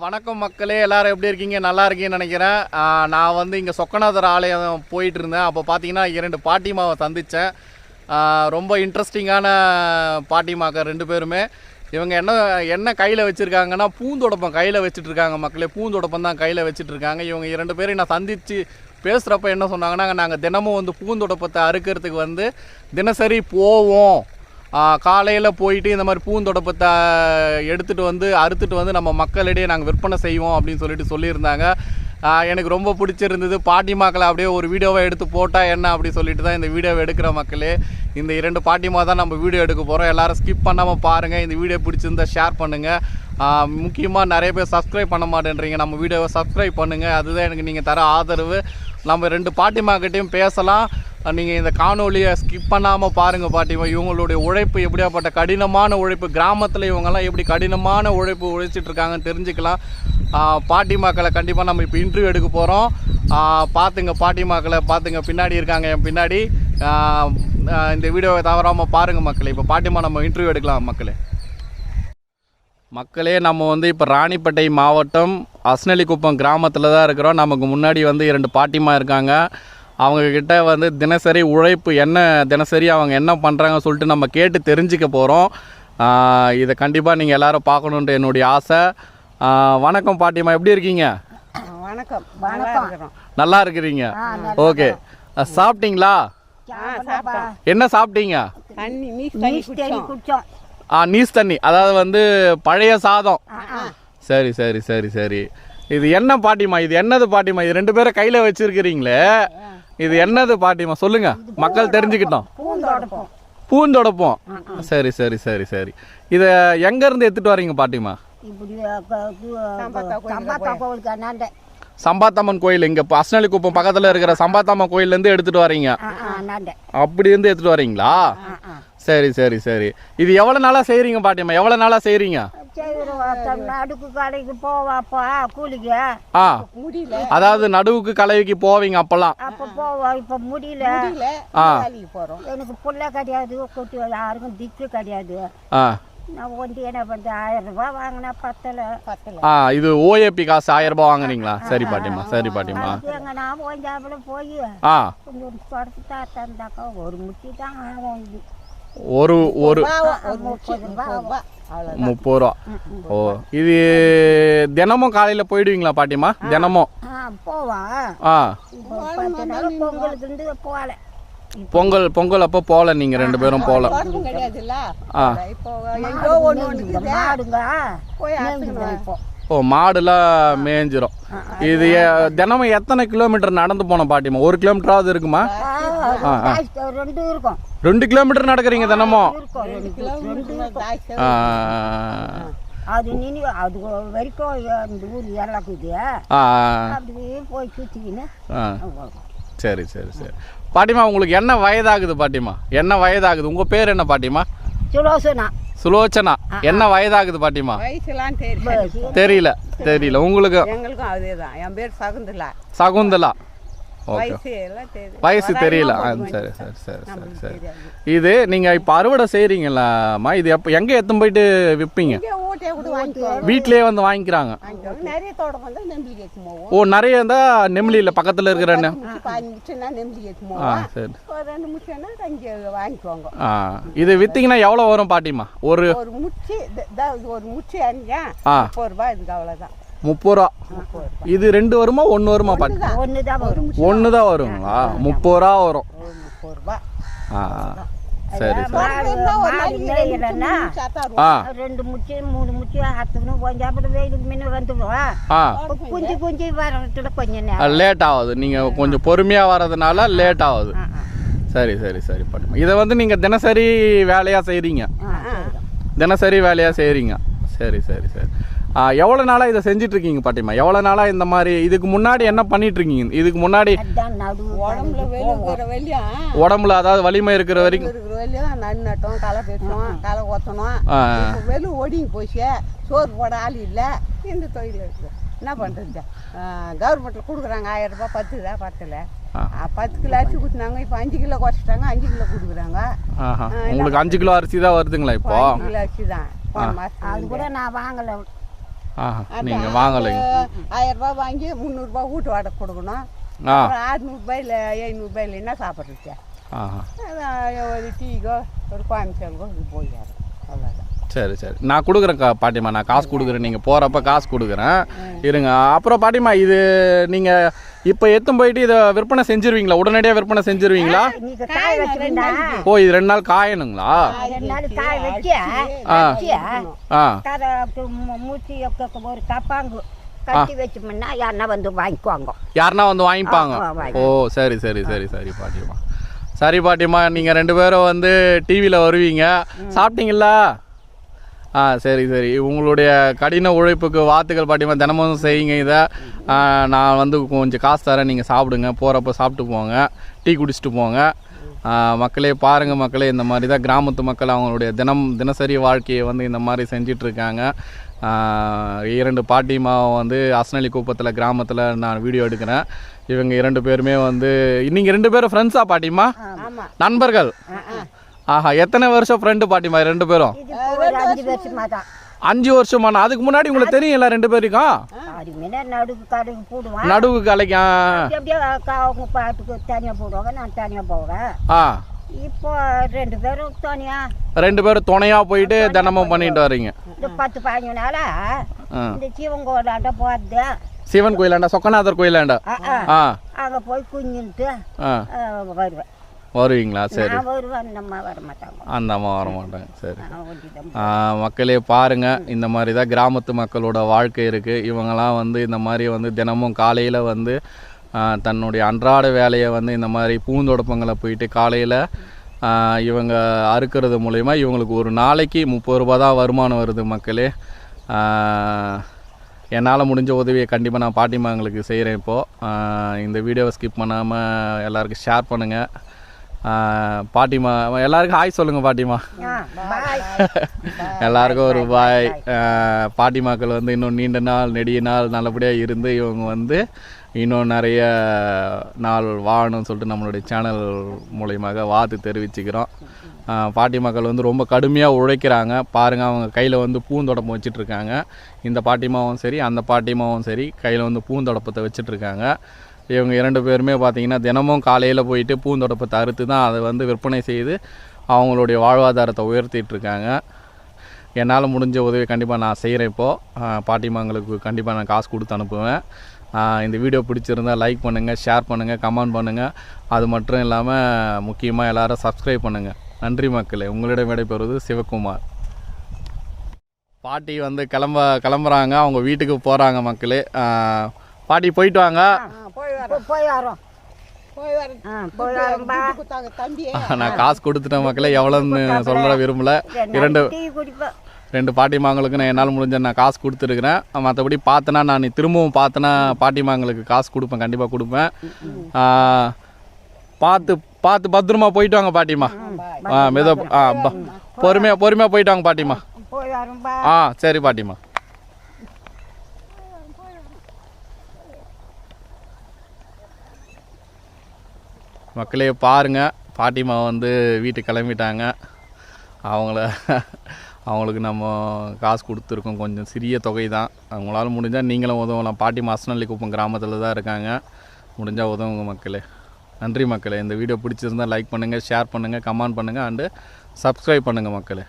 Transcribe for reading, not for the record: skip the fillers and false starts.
வணக்கம் மக்களே, எல்லாரும் எப்படி இருக்கீங்க? நல்லா இருக்கீங்கன்னு நினைக்கிறேன். நான் வந்து இங்கே சொக்கநாதர் ஆலயம் போயிட்டு இருந்தேன். அப்போ பார்த்தீங்கன்னா 2 பாட்டிமாவை சந்தித்தேன். ரொம்ப இன்ட்ரெஸ்டிங்கான பாட்டிமாக்க 2 பேருமே. இவங்க என்ன கையில் வச்சுருக்காங்கன்னா பூந்தொடப்பம் கையில் வச்சுட்ருக்காங்க. மக்களே, பூந்தொடப்பம் தான் கையில் வச்சுட்ருக்காங்க. இவங்க 2 பேரையும் நான் சந்தித்து பேசுகிறப்ப என்ன சொன்னாங்கன்னா, நாங்கள் தினமும் வந்து பூந்தொடப்பத்தை அறுக்கிறதுக்கு வந்து தினசரி போவோம். காலையில் போயிட்டு இந்த மாதிரி பூந்தொடப்பத்தை எடுத்துகிட்டு வந்து அறுத்துட்டு வந்து நம்ம மக்களிடையே நாங்கள் விற்பனை செய்வோம் அப்படின்னு சொல்லியிருந்தாங்க. எனக்கு ரொம்ப பிடிச்சிருந்தது. பாட்டிமாக்களை அப்படியே ஒரு வீடியோவை எடுத்து போட்டால் என்ன அப்படி சொல்லிட்டு தான் இந்த வீடியோவை எடுக்கிற மக்களே. இந்த 2 பாட்டிமா தான் நம்ம வீடியோ எடுக்க போகிறோம். எல்லோரும் ஸ்கிப் பண்ணாமல் பாருங்கள். இந்த வீடியோ பிடிச்சிருந்தால் ஷேர் பண்ணுங்கள். முக்கியமாக நிறைய பேர் சப்ஸ்கிரைப் பண்ண மாட்டேன்றீங்க. நம்ம வீடியோவை சப்ஸ்கிரைப் பண்ணுங்கள். அதுதான் எனக்கு நீங்கள் தர ஆதரவு. நம்ம 2 பாட்டிமாக்கிட்டையும் பேசலாம். நீங்கள் இந்த காணொலியை ஸ்கிப் பண்ணாமல் பாருங்கள். பாட்டிமா இவங்களுடைய உழைப்பு எப்படியாப்பட்ட கடினமான உழைப்பு, கிராமத்தில் இவங்கெல்லாம் எப்படி கடினமான உழைப்பு உழைச்சிட்ருக்காங்கன்னு தெரிஞ்சுக்கலாம். பாட்டிமாக்களை கண்டிப்பாக நம்ம இப்போ இன்டர்வியூ எடுக்க போகிறோம். பார்த்துங்க, பாட்டிமாக்களை பார்த்துங்க, பின்னாடி இருக்காங்க என் பின்னாடி. இந்த வீடியோவை தவறாமல் பாருங்கள் மக்களே. இப்போ பாட்டிமா நம்ம இன்டர்வியூ எடுக்கலாம் மக்களே. நம்ம வந்து இப்போ ராணிப்பேட்டை மாவட்டம் அஸ்னலிக்குப்பம் கிராமத்தில் தான் இருக்கிறோம். நமக்கு முன்னாடி வந்து 2 பாட்டிமா இருக்காங்க. அவங்கக்கிட்ட வந்து தினசரி உழைப்பு தினசரி அவங்க என்ன பண்ணுறாங்கன்னு சொல்லிட்டு நம்ம கேட்டு தெரிஞ்சுக்க போகிறோம். இதை கண்டிப்பாக நீங்கள் எல்லோரும் பார்க்கணுன்ட்டு என்னுடைய ஆசை. வணக்கம் பாட்டிமா, எப்படி இருக்கீங்க? வணக்கம். நல்லா இருக்கிறீங்க? ஓகே. சாப்பிட்டீங்களா? என்ன சாப்பிட்டீங்க? நீஸ் தண்ணி, அதாவது வந்து பழைய சாதம். சரி சரி சரி சரி. இது என்ன பாட்டிமா? இது என்னது பாட்டிமா? இது 2 பேரை கையில் வச்சிருக்கிறீங்களே, இது என்னது பாட்டிமா? சொல்லுங்க, மக்கள் தெரிஞ்சுக்கிட்டோம். பூந்தொடப்பம். சரி சரி சரி சரி. இதை எங்கேருந்து எடுத்துகிட்டு வரீங்க பாட்டிமா? சம்பாத்தம்மன் கோயில், இங்கே அஸ்னலிக்குப்பம் பக்கத்தில் இருக்கிற சம்பாத்தம்மன் கோயிலேருந்து எடுத்துகிட்டு வரீங்க? அப்படி இருந்து எடுத்துகிட்டு வரீங்களா? சரி சரி சரி. இது எவ்வளோ நாளாக செய்கிறீங்க பாட்டிமா? எவ்வளோ நாளாக செய்கிறீங்க? அதாவது நடுவுக்கு கலவைக்கு போவீங்க அப்பெல்லாம்? இப்ப முடியல. எனக்கு புள்ள கிடையாது, கொட்டி யாருக்கும் திக்கு கிடையாது. நான் வந்து என்ன பண்றது, 1000 ரூபாய் வாங்கினா பத்தல. இது ஓஏபி காசு 1000 ரூபாய் வாங்குறீங்களா? சரி பாட்டிமா, சரி பாட்டிமா. எங்க நான் போஞ்சாப்புல போய் கொஞ்சம் தொடச்சு தாத்தாக்கா ஒரு முட்டி தான் ஆகும். ஒரு 30 ரூபா. ஓ, இது தினமும் காலையில் போயிடுவீங்களா பாட்டிமா? தினமும் போவான். பொங்கல் அப்போ போகல, நீங்கள் 2 பேரும் போகல? ஓ, மாடுலாம் மேய்ஞ்சிரும். இது தினமும் எத்தனை கிலோமீட்டர் நடந்து போனோம் பாட்டிமா? 1 கிலோமீட்டராவது இருக்குமா? 2 கிலோமீட்டர் நடக்கிறீங்க தினமும்? சரி சரி சரி. பாட்டிமா, உங்களுக்கு என்ன வயதாகுது பாட்டிமா? என்ன வயதாகுது? உங்க பேர் என்ன பாட்டிமா? சுலோச்சனா. என்ன வயதாகுது பாட்டிமா? தெரியல உங்களுக்கு? என் பேர் சகுந்தலா. ஓகே, வயசு தெரியல. சரி சரி சரி சரி சரி. இது நீங்கள் இப்போ அறுவடை செய்கிறீங்களாம்மா? இது எப்போ எங்கே எடுத்துன்னு போயிட்டு விற்பீங்க? வீட்டிலேயே வந்து வாங்கிக்கிறாங்க? ஓ, நிறைய இருந்தால் நெம்லியில் பக்கத்தில் இருக்கிற இது விற்றீங்கன்னா எவ்வளோ வரும் பாட்டிமா? ஒரு முச்சி 30 ரூபா. இது 2 வருமா 1 வருமா பாட்டி? 1 தான் வருங்களா? 30 ரூபா வரும். சரி சரி. லேட் ஆகுது, நீங்கள் கொஞ்சம் பொறுமையாக வர்றதுனால லேட் ஆகுது. சரி சரி சரி பாட்டிமா. இதை வந்து நீங்கள் தினசரி வேலையாக செய்கிறீங்க? தினசரி வேலையாக செய்கிறீங்க. சரி சரி சரி. எவ்வளோ நாளாக இதை செஞ்சிட்ருக்கீங்க பாட்டிமா? எவ்வளோ நாளாக இந்த மாதிரி? இதுக்கு முன்னாடி என்ன பண்ணிகிட்ருக்கீங்க? இதுக்கு முன்னாடி உடம்புல அதாவது வலிமை இருக்கிற வரைக்கும் நட்டோம், களை பெற்றோம், களை கொத்தணும். வெறும் ஒடிங்கி போச்சு, சோறு போட ஆள் இல்லை. இந்த தொழில் இருக்குது, என்ன பண்ணுறது? கவர்மெண்ட்டில் கொடுக்குறாங்க 1000 ரூபாய், 10 ரூபா பத்தலை. 10 கிலோ அரிசி கொடுத்தாங்க, இப்போ 5 கிலோ குறைச்சிட்டாங்க, 5 கிலோ கொடுக்குறாங்க. உங்களுக்கு 5 கிலோ அரிசி தான் வருதுங்களா இப்போ? 5 கிலோ அரிசி தான். அது கூட நான் வாங்கலை. நீங்கள் வாங்கலைங்க. 1000 ரூபாய் வாங்கி 300 ரூபாய் வீட்டு வாடகை கொடுக்கணும். 600 ரூபாயில் 700 ரூபாயில் என்ன சாப்பிட்றது? ஒரு டீக்கோ ஒரு கோயம்புத்தூருக்கோ இது போயிடாரு, அவ்வளோதான். சரி சரி, நான் கொடுக்குறேன் பாட்டிமா, நான் காசு கொடுக்குறேன், நீங்கள் போகிறப்ப காசு கொடுக்குறேன் இருங்க. அப்புறம் பாட்டிமா, இது நீங்கள் இப்போ எடுத்துன்னு போயிட்டு இதை விற்பனை செஞ்சிருவீங்களா? உடனடியாக விற்பனை செஞ்சிருவீங்களா? ஓ, இது 2 நாள் காயணுங்களா? ஒரு கப்பாங்கு கட்டி வச்சோம்னா யாருன்னா வந்து வாங்கிக்குவாங்க. யாருன்னா வந்து வாங்கிப்பாங்க. ஓ சரி சரி சரி சரி பாட்டிமா, சரி பாட்டிமா, நீங்கள் 2 பேரும் வந்து டிவியில் வருவீங்க. சாப்பிட்டீங்களா? சரி சரி, உங்களுடைய கடின உழைப்புக்கு வாழ்த்துக்கள் பாட்டிமா. தினமும் செய்யுங்க இதை. நான் வந்து கொஞ்சம் காசு தரேன், நீங்கள் சாப்பிடுங்க. போகிறப்ப சாப்பிட்டு போங்க, டீ குடிச்சிட்டு போங்க. மக்களே பாருங்கள் மக்களே, இந்த மாதிரி தான் கிராமத்து மக்கள் அவங்களுடைய தினசரி வாழ்க்கையை வந்து இந்த மாதிரி செஞ்சிட்ருக்காங்க. 2 பாட்டிமாவை வந்து அஸ்னலி குப்பத்தில் கிராமத்தில் நான் வீடியோ எடுக்கிறேன். இவங்க 2 பேருமே வந்து நீங்கள் 2 பேரும் ஃப்ரெண்ட்ஸா பாட்டிமா? நண்பர்கள்? ஆஹா, எத்தனை வருஷம் ஃப்ரெண்டு பாட்டிமா 2 பேரும்? 5 வருஷமாண்ணா? அதுக்கு முன்னாடி உங்களுக்கு தெரியும்ல 2 பேருக்கும்? நடுவு கலைக்கும் தனியாக போடுவாங்க, நான் தனியாக போவேன். இப்போ 2 பேரும் தனியா, 2 பேரும் துணையா போயிட்டு தினமும் பண்ணிட்டு வர்றீங்க. 10-15 நாளா இந்த சிவன் கோயிலாண்ட போறது. சிவன் கோயிலாண்டா? சொக்கநாதர் கோயிலாண்டா? அங்க போய் குஞ்சுட்டு வருவேன். வருவீங்களா? சரி. அந்த அம்மா வர மாட்டாங்க. சரி. மக்களே பாருங்க, இந்த மாதிரி தான் கிராமத்து மக்களோட வாழ்க்கை இருக்குது. இவங்கெல்லாம் வந்து இந்த மாதிரி வந்து தினமும் காலையில் வந்து தன்னுடைய அன்றாட வேலையை வந்து இந்த மாதிரி பூந்தொடப்பங்களை போயிட்டு காலையில் இவங்க அறுக்கிறது மூலயமா இவங்களுக்கு ஒரு நாளைக்கு 30 ரூபா தான் வருமானம் வருது மக்களே. என்னால் முடிஞ்ச உதவியை கண்டிப்பாக நான் பாட்டிமாங்களுக்கு செய்கிறேன். இப்போது இந்த வீடியோவை ஸ்கிப் பண்ணாமல் எல்லாருக்கும் ஷேர் பண்ணுங்கள். பாட்டிமா எல்லாருக்கும் ஹாய் சொல்லுங்கள் பாட்டிமா. எல்லாருக்கும் ஒரு பாய். பாட்டிமாக்கள் வந்து இன்னும் நீண்ட நாள் நெடிய நாள் நல்லபடியாக இருந்து இவங்க வந்து இன்னும் நிறைய நாள் வாழணும்னு சொல்லிட்டு நம்மளுடைய சேனல் மூலயமாக வாழ்த்து தெரிவிச்சுக்கிறோம். பாட்டிமாக்கள் வந்து ரொம்ப கடுமையாக உழைக்கிறாங்க. பாருங்கள், அவங்க கையில் வந்து பூந்தொடப்பம் வச்சிட்ருக்காங்க. இந்த பாட்டிமாவும் சரி அந்த பாட்டிமாவும் சரி கையில் வந்து பூந்தொடப்பத்தை வச்சிட்ருக்காங்க. இவங்க 2 பேருமே பார்த்திங்கன்னா தினமும் காலையில் போயிட்டு பூந்தொடப்பத்தை அறுத்து தான் அதை வந்து விற்பனை செய்து அவங்களுடைய வாழ்வாதாரத்தை உயர்த்திட்டுருக்காங்க. என்னால் முடிஞ்ச உதவி கண்டிப்பாக நான் செய்கிறேன். இப்போது பாட்டிமாங்களுக்கு கண்டிப்பாக நான் காசு கொடுத்து அனுப்புவேன். இந்த வீடியோ பிடிச்சிருந்தால் லைக் பண்ணுங்கள், ஷேர் பண்ணுங்கள், கமெண்ட் பண்ணுங்கள். அது மட்டும் இல்லாமல் முக்கியமாக எல்லோரும் சப்ஸ்கிரைப் பண்ணுங்கள். நன்றி மக்களே. உங்களிடம் விடைபெறுவது சிவகுமார். பாட்டி வந்து கிளம்புறாங்க, அவங்க வீட்டுக்கு போகிறாங்க மக்களே. பாட்டி போயிட்டு வாங்க. நான் காசு கொடுத்துட்டேன் மக்களே, எவ்வளோன்னு சொல்கிற விரும்பல. 2 பாட்டிமாங்களுக்கு நான் என்னால் முடிஞ்ச நான் காசு கொடுத்துருக்குறேன். மற்றபடி பார்த்தேன்னா நான் திரும்பவும் பார்த்தேன்னா பாட்டிமாங்களுக்கு காசு கொடுப்பேன், கண்டிப்பாக கொடுப்பேன். பார்த்து பத்திரமா போயிட்டு வாங்க பாட்டிமா. பொறுமையாக போயிட்டு வாங்க பாட்டிமா. சரி பாட்டிமா. மக்களே பாருங்கள், பாட்டிமா வந்து வீட்டுக்கு கிளம்பிட்டாங்க. அவங்களுக்கு நம்ம காசு கொடுத்துருக்கோம், கொஞ்சம் சிறிய தொகை தான். அவங்களால முடிஞ்சால் நீங்களும் உதவலாம். பாட்டிமா அஸ்னலி குப்பம் கிராமத்தில் தான் இருக்காங்க. முடிஞ்சால் உதவுங்க மக்களே. நன்றி மக்களே. இந்த வீடியோ பிடிச்சிருந்தால் லைக் பண்ணுங்கள், ஷேர் பண்ணுங்கள், கமெண்ட் பண்ணுங்கள் அண்டு சப்ஸ்கிரைப் பண்ணுங்கள் மக்களே.